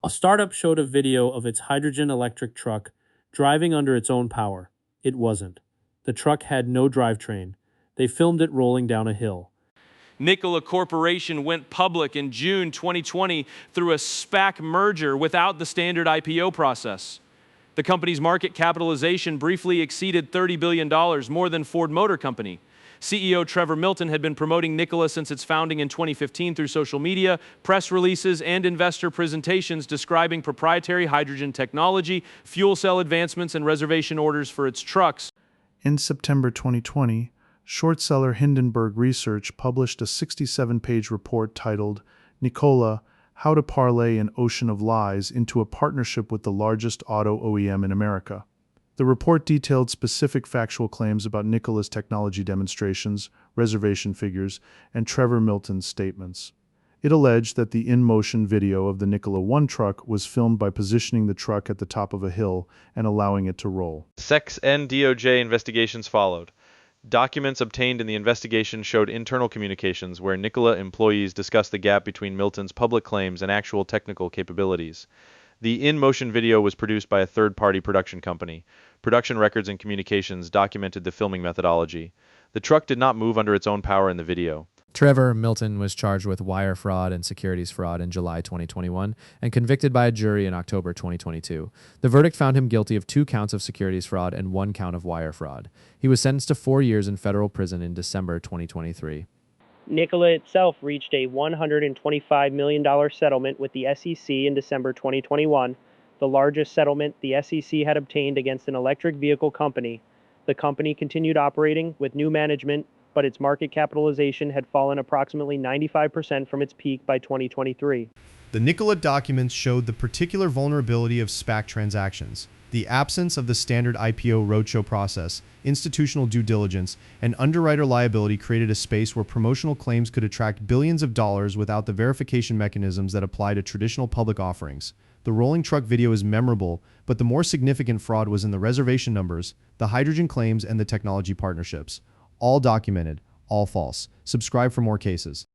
A startup showed a video of its hydrogen electric truck driving under its own power. It wasn't. The truck had no drivetrain. They filmed it rolling down a hill. Nikola Corporation went public in June 2020 through a SPAC merger without the standard IPO process. The company's market capitalization briefly exceeded $30 billion, more than Ford Motor Company. CEO Trevor Milton had been promoting Nikola since its founding in 2015 through social media, press releases, and investor presentations describing proprietary hydrogen technology, fuel cell advancements, and reservation orders for its trucks. In September 2020, short seller Hindenburg Research published a 67-page report titled Nikola, How to Parlay an Ocean of Lies into a Partnership with the Largest Auto OEM in America. The report detailed specific factual claims about Nikola's technology demonstrations, reservation figures, and Trevor Milton's statements. It alleged that the in-motion video of the Nikola One truck was filmed by positioning the truck at the top of a hill and allowing it to roll. SEC and DOJ investigations followed. Documents obtained in the investigation showed internal communications where Nikola employees discussed the gap between Milton's public claims and actual technical capabilities. The in-motion video was produced by a third-party production company. Production records and communications documented the filming methodology. The truck did not move under its own power in the video. Trevor Milton was charged with wire fraud and securities fraud in July 2021 and convicted by a jury in October 2022. The verdict found him guilty of 2 counts of securities fraud and 1 count of wire fraud. He was sentenced to 4 years in federal prison in December 2023. Nikola itself reached a $125 million settlement with the SEC in December 2021, the largest settlement the SEC had obtained against an electric vehicle company. The company continued operating with new management, but its market capitalization had fallen approximately 95% from its peak by 2023. The Nikola documents showed the particular vulnerability of SPAC transactions. The absence of the standard IPO roadshow process, institutional due diligence, and underwriter liability created a space where promotional claims could attract billions of dollars without the verification mechanisms that apply to traditional public offerings. The rolling truck video is memorable, but the more significant fraud was in the reservation numbers, the hydrogen claims, and the technology partnerships. All documented, all false. Subscribe for more cases.